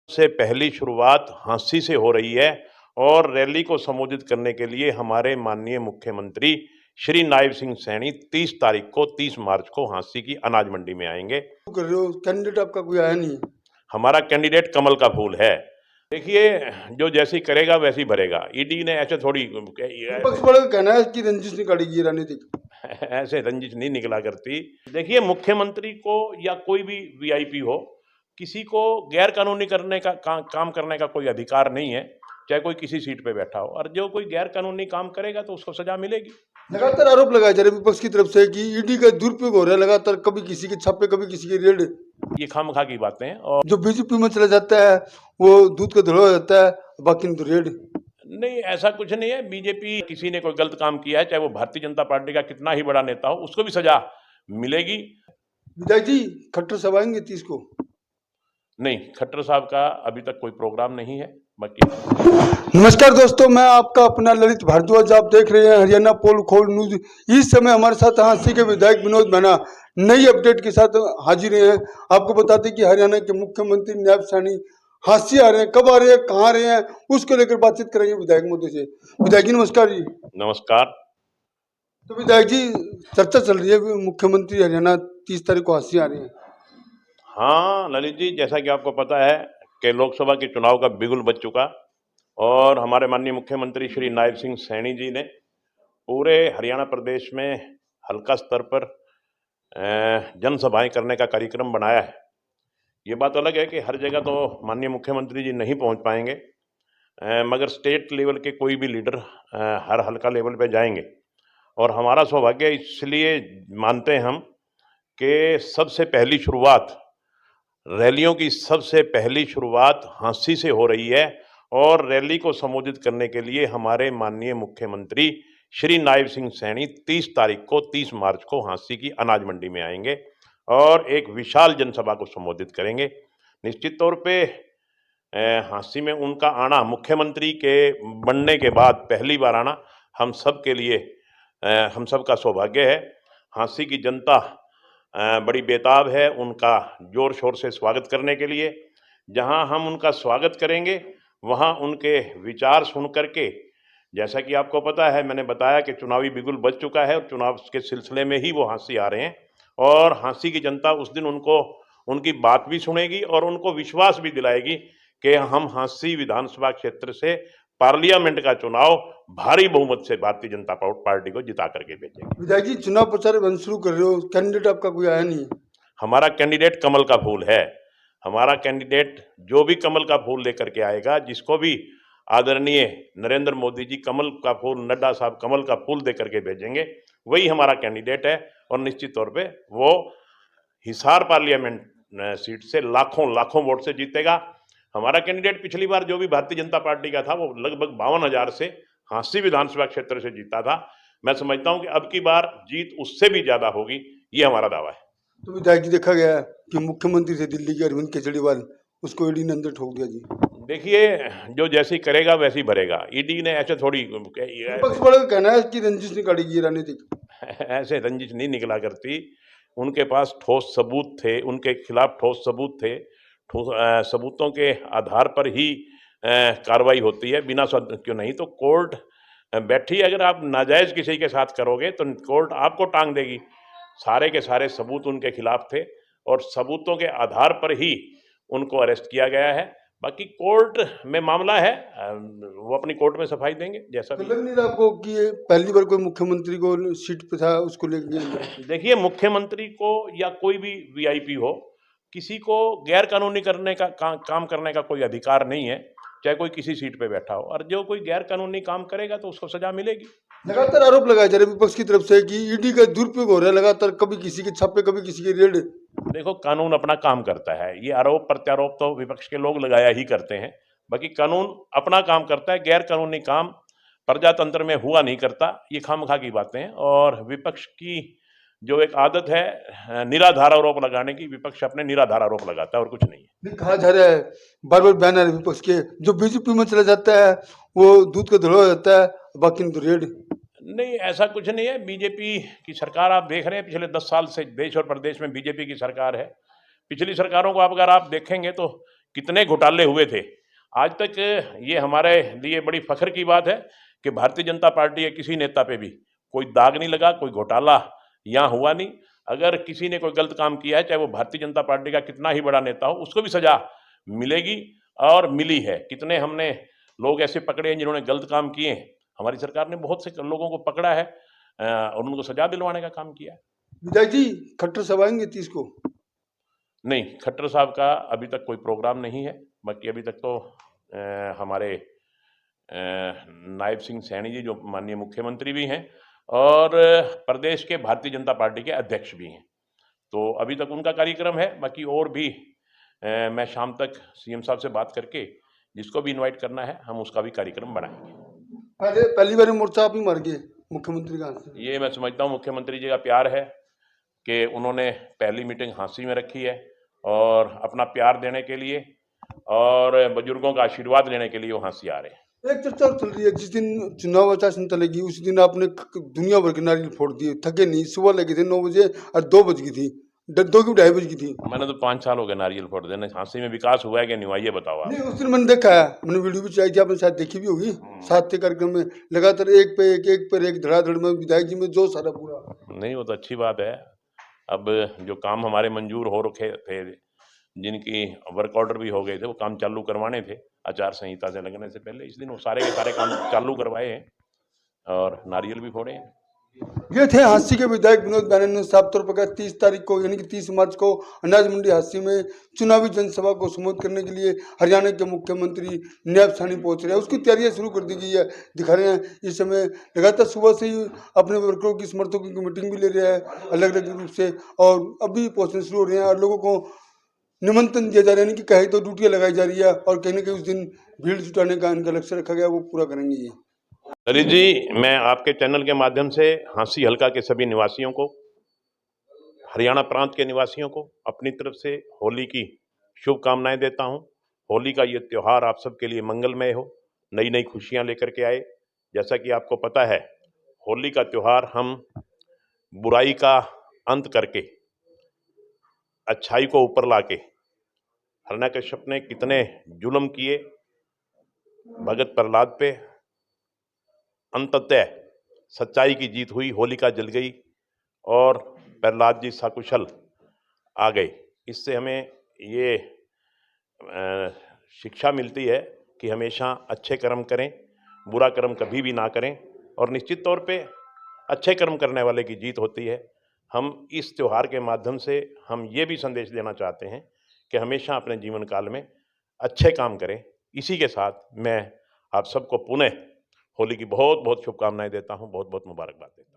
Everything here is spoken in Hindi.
से पहली शुरुआत हांसी से हो रही है और रैली को संबोधित करने के लिए हमारे माननीय मुख्यमंत्री श्री नायब सिंह सैनी 30 मार्च को हांसी की अनाज मंडी में आएंगे। कर रहे हो? कैंडिडेट आपका कोई आया नहीं? हमारा कैंडिडेट कमल का फूल है। देखिए, जो जैसी करेगा वैसी भरेगा। ईडी ने ऐसे थोड़ी विपक्ष वालों का कहना है कि रंजिश निकालेगी राजनीतिक। ऐसे रंजिश नहीं निकला करती। देखिए, मुख्यमंत्री को या कोई भी वीआईपी हो, किसी को गैर कानूनी करने का काम करने का कोई अधिकार नहीं है, चाहे कोई किसी सीट पे बैठा हो। और जो कोई गैर कानूनी काम करेगा तो उसको सजा मिलेगी। लगातार आरोप लगाया जा रहा है विपक्ष की तरफ से कि ईडी का दुरुपयोग हो रहा है लगातार, कभी किसी के छापे कभी किसी के रेड। ये खामखा की बातें हैं। और जो बीजेपी में चला जाता है वो दूध का धड़ा हो जाता है, बाकी तो रेड। नहीं, ऐसा कुछ नहीं है। बीजेपी किसी ने कोई गलत काम किया है, चाहे वो भारतीय जनता पार्टी का कितना ही बड़ा नेता हो, उसको भी सजा मिलेगी। विधायक जी, खट्टर साहब आएंगे 30 को? नहीं, खट्टर साहब का अभी तक कोई प्रोग्राम नहीं है। बाकी नमस्कार दोस्तों, मैं आपका अपना ललित भारद्वाज। आप देख रहे हैं हरियाणा पोल खोल न्यूज। इस समय हमारे साथ हांसी के विधायक विनोद मैना नई अपडेट के साथ हाजिर हैं। आपको बता दें कि हरियाणा के मुख्यमंत्री नायब सैनी हांसी आ रहे हैं। कब आ रहे हैं, कहाँ आ रहे हैं, उसको लेकर बातचीत करेंगे विधायक मोदी से। विधायक जी नमस्कार जी। नमस्कार। तो विधायक जी, चर्चा चल रही है मुख्यमंत्री हरियाणा 30 तारीख को हांसी आ रहे हैं। हाँ ललित जी, जैसा कि आपको पता है कि लोकसभा के चुनाव का बिगुल बज चुका और हमारे माननीय मुख्यमंत्री श्री नायब सिंह सैनी जी ने पूरे हरियाणा प्रदेश में हल्का स्तर पर जनसभाएं करने का कार्यक्रम बनाया है। ये बात अलग है कि हर जगह तो माननीय मुख्यमंत्री जी नहीं पहुंच पाएंगे, मगर स्टेट लेवल के कोई भी लीडर हर हल्का लेवल पे जाएंगे। और हमारा सौभाग्य इसलिए मानते हैं हम कि सबसे पहली शुरुआत रैलियों की सबसे पहली शुरुआत हांसी से हो रही है और रैली को संबोधित करने के लिए हमारे माननीय मुख्यमंत्री श्री नायब सिंह सैनी 30 मार्च को हांसी की अनाज मंडी में आएंगे और एक विशाल जनसभा को संबोधित करेंगे। निश्चित तौर पे हांसी में उनका आना, मुख्यमंत्री के बनने के बाद पहली बार आना, हम सब के लिए हम सब का सौभाग्य है। हांसी की जनता बड़ी बेताब है उनका जोर शोर से स्वागत करने के लिए। जहां हम उनका स्वागत करेंगे वहां उनके विचार सुन करके, जैसा कि आपको पता है, मैंने बताया कि चुनावी बिगुल बज चुका है और चुनाव के सिलसिले में ही वो हांसी आ रहे हैं। और हांसी की जनता उस दिन उनको उनकी बात भी सुनेगी और उनको विश्वास भी दिलाएगी कि हम हांसी विधानसभा क्षेत्र से पार्लियामेंट का चुनाव भारी बहुमत से भारतीय जनता पार्टी को जिता करके भेजेंगे। विधायक जी, चुनाव प्रचार अभियान शुरू कर रहे हो, कैंडिडेट आपका कोई आया नहीं? हमारा कैंडिडेट कमल का फूल है। हमारा कैंडिडेट जो भी कमल का फूल लेकर के आएगा, जिसको भी आदरणीय नरेंद्र मोदी जी कमल का फूल, नड्डा साहब कमल का फूल दे करके भेजेंगे, वही हमारा कैंडिडेट है। और निश्चित तौर पे वो हिसार पार्लियामेंट सीट से लाखों वोट से जीतेगा। हमारा कैंडिडेट पिछली बार जो भी भारतीय जनता पार्टी का था वो लगभग 52,000 से हांसी विधानसभा क्षेत्र से जीता था। मैं समझता हूं कि अब की बार जीत उससे भी ज्यादा होगी, ये हमारा दावा है। तो विधायक जी, देखा गया है कि मुख्यमंत्री थे दिल्ली के अरविंद केजरीवाल, उसको ईडी ने अंदर ठोक दिया जी। देखिए, जो जैसी करेगा वैसी भरेगा। ईडी ने ऐसे थोड़ी विपक्ष वालों का कहना है कि रंजिश निकालेगी राजनीतिक। ऐसे रंजिश नहीं निकला करती। उनके पास ठोस सबूत थे, उनके खिलाफ ठोस सबूत थे। सबूतों के आधार पर ही कार्रवाई होती है, बिना क्यों नहीं तो कोर्ट बैठी। अगर आप नाजायज किसी के साथ करोगे तो कोर्ट आपको टांग देगी। सारे के सारे सबूत उनके खिलाफ थे और सबूतों के आधार पर ही उनको अरेस्ट किया गया है। बाकी कोर्ट में मामला है, वो अपनी कोर्ट में सफाई देंगे जैसा तो भी। लग नहीं रहा आपको कि ये पहली बार कोई मुख्यमंत्री को सीट पे था उसको लेके? देखिए, मुख्यमंत्री को या कोई भी वीआईपी हो, किसी को गैर कानूनी करने का काम करने का कोई अधिकार नहीं है, चाहे कोई किसी सीट पे बैठा हो। और जो कोई गैर कानूनी काम करेगा तो उसको सजा मिलेगी। लगातार आरोप लगाया जा रहा है विपक्ष की तरफ से कि ईडी का दुरुपयोग हो रहा है लगातार, कभी किसी के छापे कभी किसी के रेड। देखो, कानून अपना काम करता है। ये आरोप प्रत्यारोप तो विपक्ष के लोग लगाया ही करते हैं। बाकी कानून अपना काम करता है। गैर कानूनी काम प्रजातंत्र में हुआ नहीं करता। ये खामखा की बातें हैं। और विपक्ष की जो एक आदत है निराधार आरोप लगाने की, विपक्ष अपने निराधार आरोप लगाता है और कुछ नहीं है। नहीं, कहा जा रहा है, बार बार बयान आ रहे हैं विपक्ष के, जो बीजेपी में चला जाता है वो दूध का धड़ा हो जाता है, बाकी तो रेड। नहीं, ऐसा कुछ नहीं है। बीजेपी की सरकार आप देख रहे हैं, पिछले 10 साल से देश और प्रदेश में बीजेपी की सरकार है। पिछली सरकारों को अगर आप देखेंगे तो कितने घोटाले हुए थे। आज तक ये हमारे लिए बड़ी फख्र की बात है कि भारतीय जनता पार्टी के किसी नेता पे भी कोई दाग नहीं लगा, कोई घोटाला यहाँ हुआ नहीं। अगर किसी ने कोई गलत काम किया है, चाहे वो भारतीय जनता पार्टी का कितना ही बड़ा नेता हो, उसको भी सजा मिलेगी और मिली है। कितने हमने लोग ऐसे पकड़े हैं जिन्होंने गलत काम किए हैं। हमारी सरकार ने बहुत से लोगों को पकड़ा है और उनको सजा दिलवाने का काम किया है। विधायक जी, खट्टर साहब आएंगे 30 को? नहीं, खट्टर साहब का अभी तक कोई प्रोग्राम नहीं है। बाकी अभी तक तो हमारे नायब सिंह सैनी जी जो माननीय मुख्यमंत्री भी हैं और प्रदेश के भारतीय जनता पार्टी के अध्यक्ष भी हैं, तो अभी तक उनका कार्यक्रम है। बाकी और भी मैं शाम तक सीएम साहब से बात करके जिसको भी इनवाइट करना है हम उसका भी कार्यक्रम बनाएंगे। पहली बार मोर्चा आप ही मर गए मुख्यमंत्री का? ये मैं समझता हूँ मुख्यमंत्री जी का प्यार है कि उन्होंने पहली मीटिंग हाँसी में रखी है और अपना प्यार देने के लिए और बुजुर्गों का आशीर्वाद लेने के लिए वो हाँसी आ रहे हैं। एक चर्चा चल रही है, जिस दिन चुनाव आचार संहिता लगी उस दिन आपने दुनिया भर के नारियल फोड़ दिए, थके नहीं। सुबह लगे थे 9 बजे और 2 बज गई थी, 2 की 2:30 बज गई थी। मैंने तो 5 साल हो गए नारियल फोड़ देने। हाँसी में विकास हुआ है कि नहीं हुआ ये बताओ आप। नहीं, उस दिन मैंने देखा है, मैंने वीडियो भी चलाई थी, आपने शायद देखी भी होगी। साथ कार्यक्रम में लगातार एक पर एक धड़ाधड़ में विधायक जी में जोश सारा पूरा। नहीं, वो तो अच्छी बात है। अब जो काम हमारे मंजूर हो रखे थे, जिनकी वर्क ऑर्डर भी हो गए थे, वो काम चालू करवाने थे आचार संहिता से लगने से पहले। इस दिन वो सारे के सारे काम चालू करवाए हैं और नारियल भी फोड़े हैं। ये थे हांसी के विधायक विनोद बैनर्जी ने साफ तौर पर कहा 30 तारीख को यानी कि 30 मार्च को अनाज मंडी हांसी में चुनावी जनसभा को संबोधित करने के लिए हरियाणा के मुख्यमंत्री नायब सानी पहुंच रहे हैं। उसकी तैयारियां शुरू कर दी गई है, दिखा रहे हैं। इस समय लगातार सुबह से ही अपने वर्करों की समर्थकों की मीटिंग भी ले रहे हैं अलग अलग रूप से, और अभी पहुंचने शुरू हो रहे हैं और लोगों को निमंत्रण दिया जा रहा है, कि कहीं तो ड्यूटियां लगाई जा रही है और कहीं ना कहीं उस दिन भीड़ जुटाने का इनका लक्ष्य रखा गया, वो पूरा करेंगे ये। ललित जी, मैं आपके चैनल के माध्यम से हाँसी हल्का के सभी निवासियों को, हरियाणा प्रांत के निवासियों को अपनी तरफ से होली की शुभकामनाएं देता हूं। होली का ये त्यौहार आप सबके लिए मंगलमय हो, नई नई खुशियां लेकर के आए। जैसा कि आपको पता है, होली का त्यौहार हम बुराई का अंत करके अच्छाई को ऊपर लाके, हिरण्यकश्यप ने कितने जुल्म किए भगत प्रहलाद पे, अंततः सच्चाई की जीत हुई, होलिका जल गई और प्रहलाद जी सकुशल आ गए। इससे हमें ये शिक्षा मिलती है कि हमेशा अच्छे कर्म करें, बुरा कर्म कभी भी ना करें, और निश्चित तौर पे अच्छे कर्म करने वाले की जीत होती है। हम इस त्यौहार के माध्यम से हम ये भी संदेश देना चाहते हैं कि हमेशा अपने जीवन काल में अच्छे काम करें। इसी के साथ मैं आप सबको पुनः होली की बहुत बहुत शुभकामनाएं देता हूं, बहुत बहुत मुबारकबाद देता हूं।